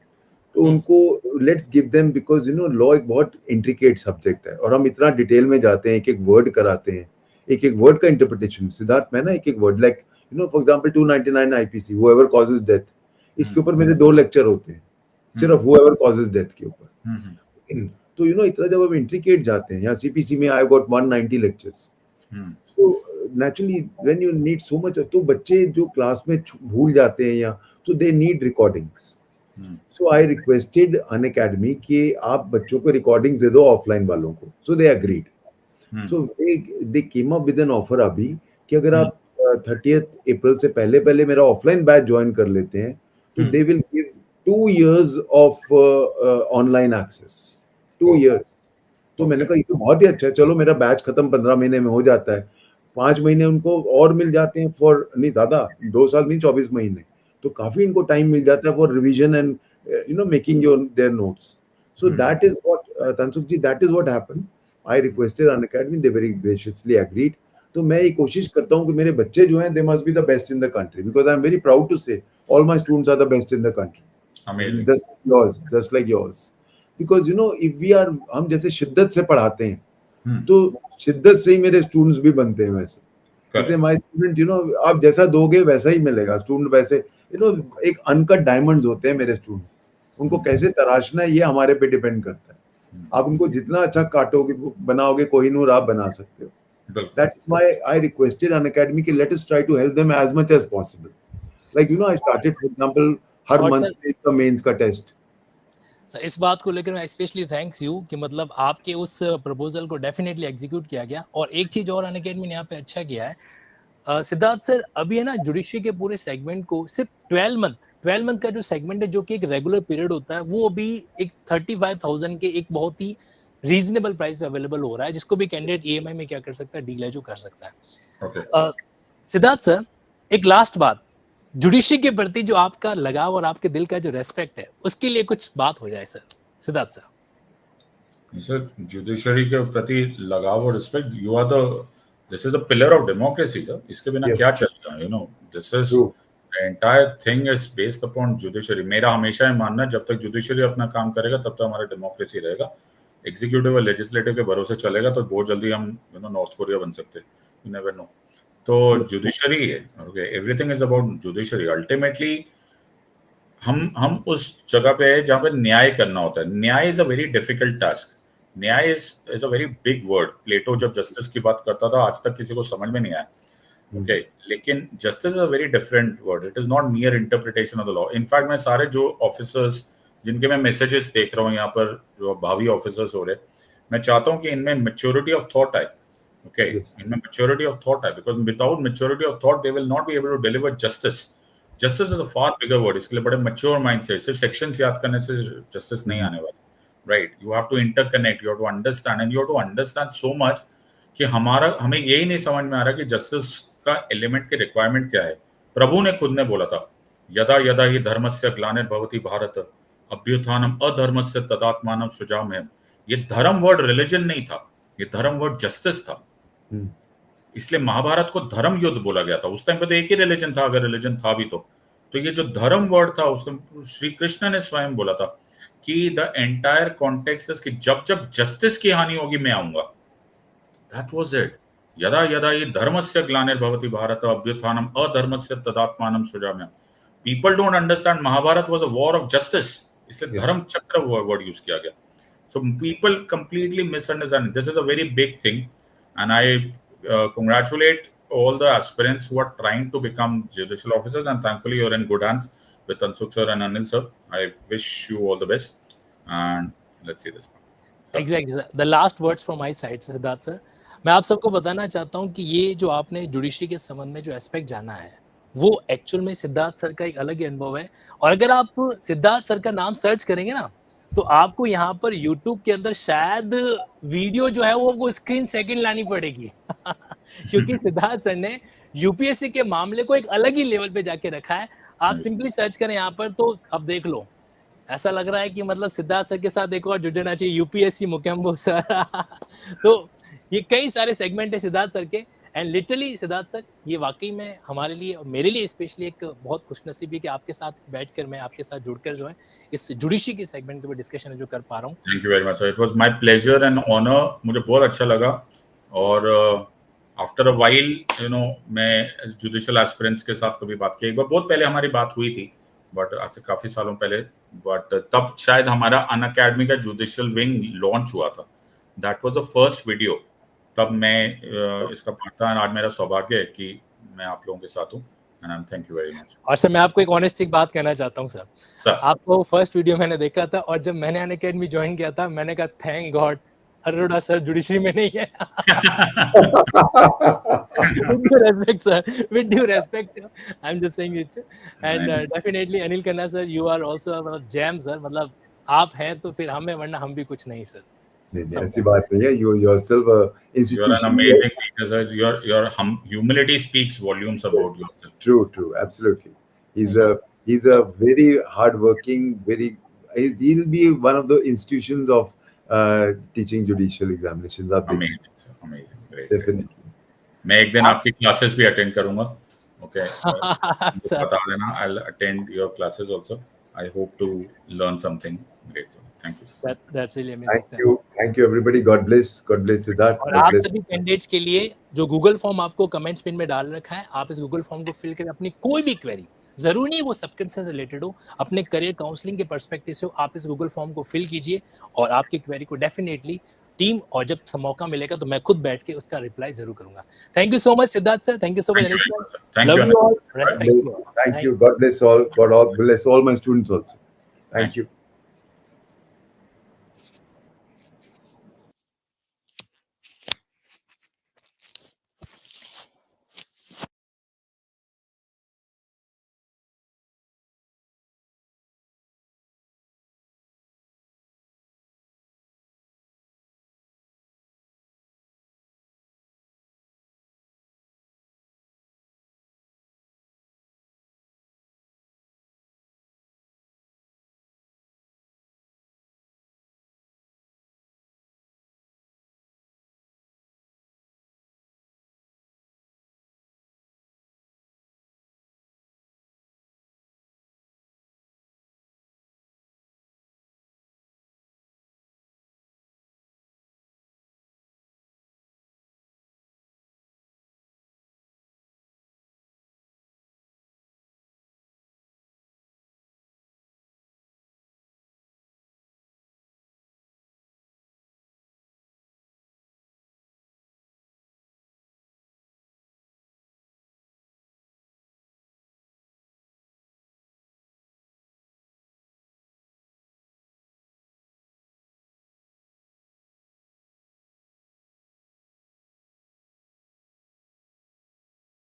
तो उनको let's give them, because law एक बहुत इंट्रिकेट सब्जेक्ट है और हम इतना डिटेल में जाते हैं, एक एक वर्ड कराते हैं, एक एक वर्ड का इंटरप्रिटेशन। सिद्धार्थ, मैं ना एक एक word like for example 299 IPC whoever causes death, इसके ऊपर मेरे 2 लेक्चर होते हैं सिर्फ हुएवर कॉजेस डेथ के ऊपर। तो इतना जब हम इंट्रिकेट जाते हैं, यहाँ सीपीसी में आई गॉट 190 लेक्चर्स, तो naturally when you need so much, तो बच्चे जो क्लास में भूल जाते हैं या तो they need recordings. So I requested Unacademy कि आप बच्चों को recordings दे दो ऑफलाइन वालों को, so they agreed. So they came up with an offer अभी कि अगर आप 30th अप्रैल से पहले मेरा ऑफलाइन बैच ज्वाइन कर लेते हैं तो they will give 2 years of online access. 2 years. तो मैंने कहा ये तो बहुत ही अच्छा है, चलो मेरा बैच खत्म 15 महीने में हो जाता है, 5 महीने उनको और मिल जाते हैं फॉर, नहीं ज्यादा, 2 साल नहीं 24 महीने, तो काफी इनको टाइम मिल जाता है for revision and making your their notes. So that is what Tansukh ji, that is what happened. I requested Unacademy, they very graciously agreed. तो मैं ये कोशिश करता हूँ कि मेरे बच्चे जो हैं they must be the best in the country, because I am very proud to say all my students are the best in the country, just like yours. Because if we are, हम जैसे शिद्दत से पढ़ाते हैं तो शिद्दत से ही मेरे स्टूडेंट्स भी बनते हैं वैसे। इसलिए माय स्टूडेंट आप जैसा दोगे वैसा ही मिलेगा स्टूडेंट। वैसे एक अनकट डायमंड्स होते हैं मेरे स्टूडेंट्स, उनको कैसे तराशना है ये हमारे पे डिपेंड करता है। आप उनको जितना अच्छा काटोगे बनाओगे, कोहिनूर आप बना सकते हो। That's why I requested Unacademy कि let us try to help them as much as possible. Like I started, for example, her month का मेंस का टेस्ट। सर इस बात को लेकर मैं स्पेशली थैंक्स यू कि मतलब आपके उस प्रपोजल को डेफिनेटली एग्जीक्यूट किया गया। और एक चीज और अनअकैडमी ने यहाँ पे अच्छा किया है सिद्धार्थ सर, अभी है ना जुडिशरी के पूरे सेगमेंट को सिर्फ 12 मंथ का जो सेगमेंट है जो कि एक रेगुलर पीरियड होता है, वो अभी एक 35,000 के एक बहुत ही रीजनेबल प्राइस पे अवेलेबल हो रहा है, जिसको भी कैंडिडेट ईएमआई में क्या कर सकता है, डील जो कर सकता है। सिद्धार्थ सर एक लास्ट बात, जुडिशरी के प्रति जो आपका लगाव और आपके दिल का जो रेस्पेक्ट है उसके लिए कुछ बात हो जाए सर। सिद्धार्थ सर जुडिशरी के प्रति लगाव और respect, you are the this is the pillar of democracy sir. इसके बिना क्या चलेगा? This is the entire thing is based upon judiciary. मेरा हमेशा ये मानना है जब तक जुडिशरी अपना काम करेगा तब तक हमारा डेमोक्रेसी रहेगा। एग्जीक्यूटिव और लेजिस्लेटिव के भरोसे चलेगा तो बहुत जल्दी हम नॉर्थ कोरिया बन सकते हैं, यू नेवर नो। तो जुडिशरी है, okay, everything is about judiciary. Ultimately हम उस जगह पे है जहाँ पे न्याय करना होता है। Nyaya is a very difficult task. Nyaya is a very big word. Plato जब जस्टिस की बात करता था आज तक किसी को समझ में नहीं आया, ओके, लेकिन justice is a very different word. It is not मियर interpretation of the law. In fact मैं सारे जो ऑफिसर्स जिनके मैं मैसेजेस देख रहा हूँ यहाँ पर, जो भावी ऑफिसर्स हो रहे, मैं चाहता हूँ कि इनमें मैच्योरिटी ऑफ थॉट आए, ओके, इनमें मैच्योरिटी ऑफ थॉट आए, because without maturity of thought they will not be able to deliver justice. Justice is a far bigger word. इसके लिए बड़े मैच्योर माइंड से, सिर्फ सेक्शंस याद करने से जस्टिस नहीं आने वाली, right? You have to interconnect, you have to understand, and you have to understand so much कि हमें यही नहीं समझ में आ रहा कि जस्टिस का एलिमेंट के रिक्वायरमेंट क्या है। प्रभु ने खुद ने बोला था, यदा यदा ही धर्मस्य ग्लानिर्भवति भारत अभ्युत्थानम अधर्मस्य तदात्मानं सृजाम्यहम्। ये धर्म वर्ड रिलीजन नहीं था, ये धर्म वर्ड जस्टिस था। इसलिए महाभारत को धर्म युद्ध बोला गया था। उस टाइम पे तो एक ही रिलीजन था, अगर रिलीजन था भी तो ये जो धर्म वर्ड था उसमें श्री कृष्ण ने स्वयं बोला था कि द एंटायर कॉन्टेक्स्ट इज कि जब जब जस्टिस की हानि होगी मैं आऊंगा। That was it. यदा यदा ही धर्मस्य ग्लानिर्भवति भारत अभ्युत्थानम अधर्मस्य तदात्मानं सृजाम्यहम्। People don't understand Mahabharata was a war of justice, इसलिए धर्म चक्र वर्ड यूज किया गया। So people completely misunderstand. This is a very big thing, and I congratulate all the aspirants who are trying to become judicial officers. And thankfully, you're in good hands with Ansukh sir and Anil sir. I wish you all the best. And let's see this. Exactly, sir. The last words from my side, Siddharth sir. मैं आप सबको बताना चाहता हूँ कि ये जो आपने जुडिशरी के संबंध में जो एस्पेक्ट जाना है वो एक्चुअल में सिद्धार्थ सर का एक अलग ही अनुभव है। और अगर आप सिद्धार्थ सर का नाम सर्च करेंगे ना तो आपको यहाँ पर YouTube के अंदर शायद वीडियो जो है वो स्क्रीन सेकंड लानी पड़ेगी क्योंकि सिद्धार्थ सर ने यूपीएससी के मामले को एक अलग ही लेवल पे जाके रखा है। आप सिंपली सर्च करें यहाँ पर तो अब देख लो, ऐसा लग रहा है कि मतलब सिद्धार्थ सर के साथ एक और जुड़ना चाहिए, यूपीएससी मुकेम्बो सर तो ये कई सारे सेगमेंट है सिद्धार्थ सर के। एंड लिटरली सिद्धार्थ सर ये वाकई में हमारे लिए और मेरे लिए स्पेशली एक बहुत खुशनसीबी है कि आपके साथ बैठकर मैं आपके साथ जुड़कर जो है इस जुडिशरी के सेगमेंट के ऊपर डिस्कशन जो कर पा रहा हूँ। Thank you very much sir, it was my pleasure and honour. मुझे बहुत अच्छा लगा। और आफ्टर अ वाइल मैं जुडिशियल एस्पिरेंट्स के साथ कभी बात की, एक बार बहुत पहले हमारी बात हुई थी, बट आज से काफी सालों पहले, बट तब शायद हमारा अनअकैडमी का जुडिशियल विंग लॉन्च हुआ था। That was the first video, तब मैं इसका पार्ट था। आज मेरा सौभाग्य है कि मैं आप लोगों के साथ हूँ, and I am thank you very much. और सर मैं आपको एक ऑनेस्ट बात कहना चाहता हूँ सर, आपको फर्स्ट वीडियो मैंने देखा था और जब मैंने अनअकैडमी ज्वाइन किया था मैंने कहा thank God Arora sir judiciary में नहीं है with due respect sir, with due respect I'm just saying it, and definitely Anil Khanna sir, you are also a gem sir, मतलब आप हैं तो फिर हमें, वरना हम भी कुछ नहीं सर। नहीं, ऐसी बात नहीं है। You yourself institution. You are an amazing teacher, sir. Your humility speaks volumes about yourself. True, absolutely. He's a very hardworking, he'll be one of the institutions of teaching judicial examinations. Amazing, sir. Amazing. Great. Definitely. मैं एक दिन आपकी classes भी attend करूंगा, okay? बता देना, I'll attend your classes also. I hope to learn something great. So thank you. That's really amazing. Thank you everybody. God bless Siddharth. और God आप bless. सभी कैंडिडेट्स के लिए जो गूगल फॉर्म आपको कमेंट्स पिन में डाल रखा है, आप इस गूगल फॉर्म को फिल करें, अपनी कोई भी क्वेरी, जरूरी नहीं वो सब्सक्रिप्शन से रिलेटेड हो, अपने करियर काउंसलिंग के पर्सपेक्टिव से हो, आप इस गूगल फॉर्म को फिल कीजिए और आपकी क्वेरी को डेफिनेटली टीम, और जब मौका मिलेगा तो मैं खुद बैठ के उसका रिप्लाई जरूर करूंगा. Thank you so much Siddharth sir, thank you so much Anil sir, Thank love you. You all, respect you. Thank you. God bless all. God bless all my students also. Thank you.